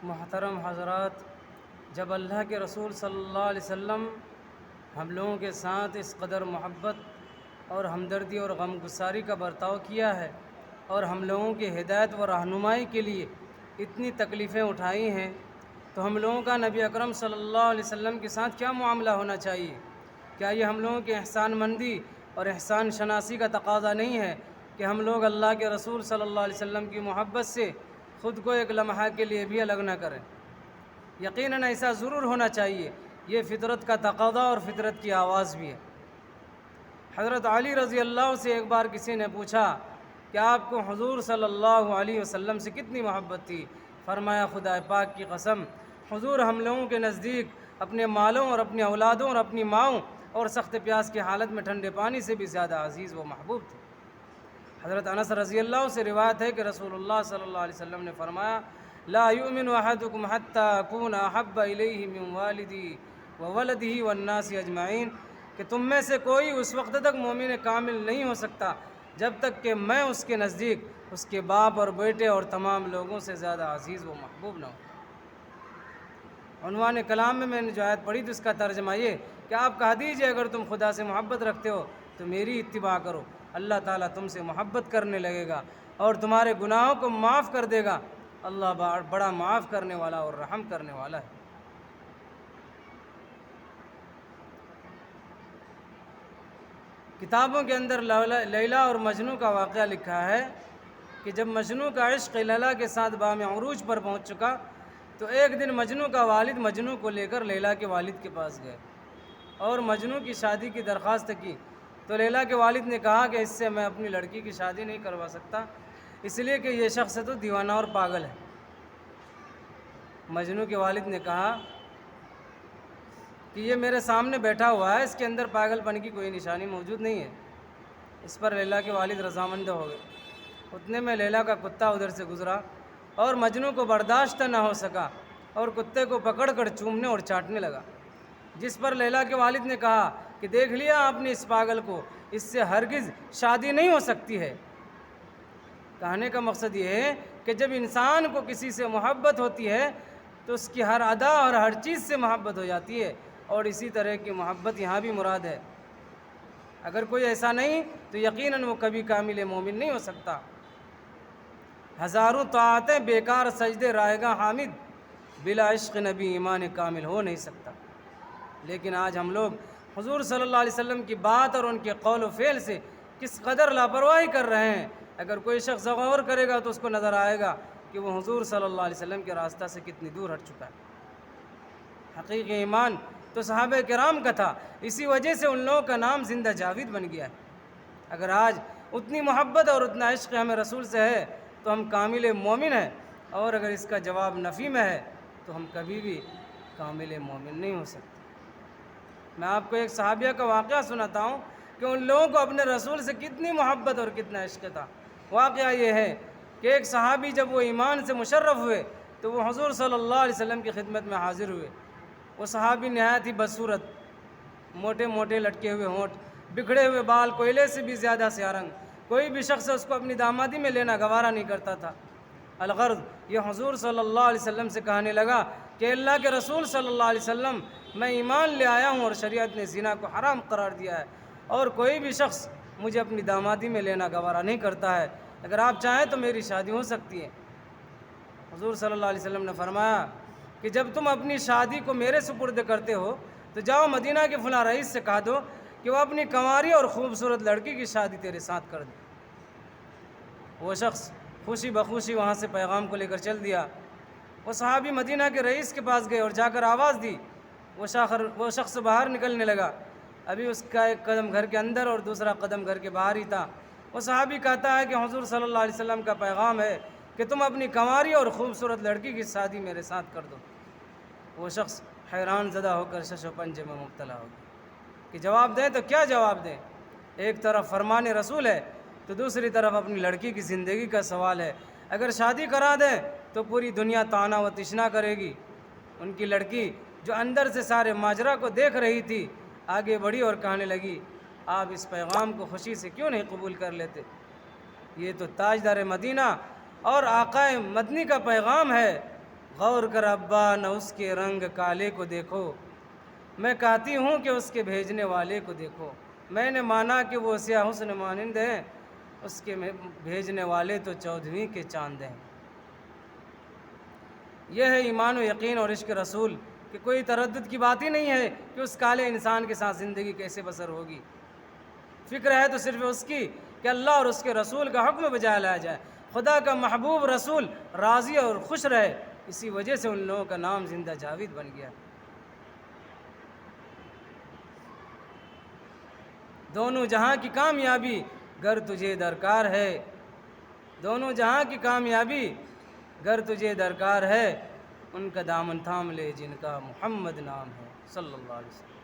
محترم حضرات، جب اللہ کے رسول صلی اللہ علیہ وسلم ہم لوگوں کے ساتھ اس قدر محبت اور ہمدردی اور غم گساری کا برتاؤ کیا ہے اور ہم لوگوں کی ہدایت و رہنمائی کے لیے اتنی تکلیفیں اٹھائی ہیں، تو ہم لوگوں کا نبی اکرم صلی اللہ علیہ وسلم کے ساتھ کیا معاملہ ہونا چاہیے؟ کیا یہ ہم لوگوں کے احسان مندی اور احسان شناسی کا تقاضا نہیں ہے کہ ہم لوگ اللہ کے رسول صلی اللہ علیہ وسلم کی محبت سے خود کو ایک لمحہ کے لیے بھی الگ نہ کریں؟ یقیناً ایسا ضرور ہونا چاہیے، یہ فطرت کا تقاضا اور فطرت کی آواز بھی ہے۔ حضرت علی رضی اللہ سے ایک بار کسی نے پوچھا کہ آپ کو حضور صلی اللہ علیہ وسلم سے کتنی محبت تھی؟ فرمایا خدا پاک کی قسم، حضور ہم لوگوں کے نزدیک اپنے مالوں اور اپنی اولادوں اور اپنی ماؤں اور سخت پیاس کی حالت میں ٹھنڈے پانی سے بھی زیادہ عزیز و محبوب تھے۔ حضرت انس رضی اللہ سے روایت ہے کہ رسول اللہ صلی اللہ علیہ وسلم نے فرمایا، لا یؤمن احدکم حتی اکون احب الیہ من والدی وولدہ والناس اجمعین، کہ تم میں سے کوئی اس وقت تک مومن کامل نہیں ہو سکتا جب تک کہ میں اس کے نزدیک اس کے باپ اور بیٹے اور تمام لوگوں سے زیادہ عزیز و محبوب نہ ہوں۔ عنوان کلام میں نے جو آیت پڑھی تو اس کا ترجمہ یہ کہ آپ کہہ دیجئے اگر تم خدا سے محبت رکھتے ہو تو میری اتباع کرو، اللہ تعالیٰ تم سے محبت کرنے لگے گا اور تمہارے گناہوں کو معاف کر دے گا۔ اللہ بڑا معاف کرنے والا اور رحم کرنے والا ہے۔ کتابوں کے اندر لیلا اور مجنوں کا واقعہ لکھا ہے کہ جب مجنوں کا عشق لیلا کے ساتھ بام عروج پر پہنچ چکا تو ایک دن مجنوں کا والد مجنوں کو لے کر لیلا کے والد کے پاس گئے اور مجنوں کی شادی کی درخواست کی، تو لیلا کے والد نے کہا کہ اس سے میں اپنی لڑکی کی شادی نہیں کروا سکتا، اس لیے کہ یہ شخص تو دیوانہ اور پاگل ہے۔ مجنوں کے والد نے کہا کہ یہ میرے سامنے بیٹھا ہوا ہے، اس کے اندر پاگل پن کی کوئی نشانی موجود نہیں ہے۔ اس پر لیلا کے والد رضامند ہو گئے۔ اتنے میں لیلا کا کتا ادھر سے گزرا اور مجنوں کو برداشت نہ ہو سکا اور کتے کو پکڑ کر چومنے اور چاٹنے لگا، جس پر لیلا کے والد نے کہا کہ دیکھ لیا آپ نے اس پاگل کو، اس سے ہرگز شادی نہیں ہو سکتی ہے۔ کہنے کا مقصد یہ ہے کہ جب انسان کو کسی سے محبت ہوتی ہے تو اس کی ہر ادا اور ہر چیز سے محبت ہو جاتی ہے، اور اسی طرح کی محبت یہاں بھی مراد ہے۔ اگر کوئی ایسا نہیں تو یقیناً وہ کبھی کامل مومن نہیں ہو سکتا۔ ہزاروں طاعتیں بیکار سجدے رائے گا حامد، بلا عشق نبی ایمان کامل ہو نہیں سکتا۔ لیکن آج ہم لوگ حضور صلی اللہ علیہ وسلم کی بات اور ان کے قول و فعل سے کس قدر لاپرواہی کر رہے ہیں۔ اگر کوئی شخص غور کرے گا تو اس کو نظر آئے گا کہ وہ حضور صلی اللہ علیہ وسلم کے راستہ سے کتنی دور ہٹ چکا ہے۔ حقیقی ایمان تو صحابہ کرام کا تھا، اسی وجہ سے ان لوگوں کا نام زندہ جاوید بن گیا ہے۔ اگر آج اتنی محبت اور اتنا عشق ہمیں رسول سے ہے تو ہم کامل مومن ہیں، اور اگر اس کا جواب نفی میں ہے تو ہم کبھی بھی کامل مومن نہیں ہو سکتے۔ میں آپ کو ایک صحابیہ کا واقعہ سناتا ہوں کہ ان لوگوں کو اپنے رسول سے کتنی محبت اور کتنا عشق تھا۔ واقعہ یہ ہے کہ ایک صحابی جب وہ ایمان سے مشرف ہوئے تو وہ حضور صلی اللہ علیہ وسلم کی خدمت میں حاضر ہوئے۔ وہ صحابی نہایت ہی بدصورت، موٹے موٹے لٹکے ہوئے ہونٹ، بکھڑے ہوئے بال، کوئلے سے بھی زیادہ سیاہ رنگ، کوئی بھی شخص اس کو اپنی دامادی میں لینا گوارا نہیں کرتا تھا۔ الغرض یہ حضور صلی اللہ علیہ وسلم سے کہنے لگا کہ اللہ کے رسول صلی اللہ علیہ وسلم، میں ایمان لے آیا ہوں اور شریعت نے زنا کو حرام قرار دیا ہے، اور کوئی بھی شخص مجھے اپنی دامادی میں لینا گوارا نہیں کرتا ہے، اگر آپ چاہیں تو میری شادی ہو سکتی ہے۔ حضور صلی اللہ علیہ وسلم نے فرمایا کہ جب تم اپنی شادی کو میرے سپرد کرتے ہو تو جاؤ مدینہ کے فلاں رئیس سے کہہ دو کہ وہ اپنی کنواری اور خوبصورت لڑکی کی شادی تیرے ساتھ کر دے۔ وہ شخص خوشی بخوشی وہاں سے پیغام کو لے کر چل دیا۔ وہ صحابی مدینہ کے رئیس کے پاس گئے اور جا کر آواز دی۔ وہ شخص باہر نکلنے لگا، ابھی اس کا ایک قدم گھر کے اندر اور دوسرا قدم گھر کے باہر ہی تھا۔ وہ صحابی کہتا ہے کہ حضور صلی اللہ علیہ وسلم کا پیغام ہے کہ تم اپنی کنواری اور خوبصورت لڑکی کی شادی میرے ساتھ کر دو۔ وہ شخص حیران زدہ ہو کر شش و پنجے میں مبتلا ہو گیا کہ جواب دیں تو کیا جواب دیں۔ ایک طرف فرمان رسول ہے تو دوسری طرف اپنی لڑکی کی زندگی کا سوال ہے۔ اگر شادی کرا دیں تو پوری دنیا طعنہ و تشنا کرے گی۔ ان کی لڑکی جو اندر سے سارے ماجرا کو دیکھ رہی تھی آگے بڑھی اور کہنے لگی، آپ اس پیغام کو خوشی سے کیوں نہیں قبول کر لیتے؟ یہ تو تاجدار مدینہ اور آقا مدنی کا پیغام ہے غور کر ابا نہ اس کے رنگ کالے کو دیکھو، میں کہتی ہوں کہ اس کے بھیجنے والے کو دیکھو۔ میں نے مانا کہ وہ سیاہ حسن مانند ہیں، اس کے بھیجنے والے تو 14ویں کے چاند ہیں۔ یہ ہے ایمان و یقین اور عشق رسول کہ کوئی تردد کی بات ہی نہیں ہے کہ اس کالے انسان کے ساتھ زندگی کیسے بسر ہوگی۔ فکر ہے تو صرف اس کی کہ اللہ اور اس کے رسول کا حکم بجا لایا جائے، خدا کا محبوب رسول راضی اور خوش رہے، اسی وجہ سے ان لوگوں کا نام زندہ جاوید بن گیا۔ دونوں جہاں کی کامیابی گر تجھے درکار ہے، دونوں جہاں کی کامیابی گر تجھے درکار ہے، ان کا دامن تھام لے جن کا محمد نام ہے، صلی اللہ علیہ وسلم۔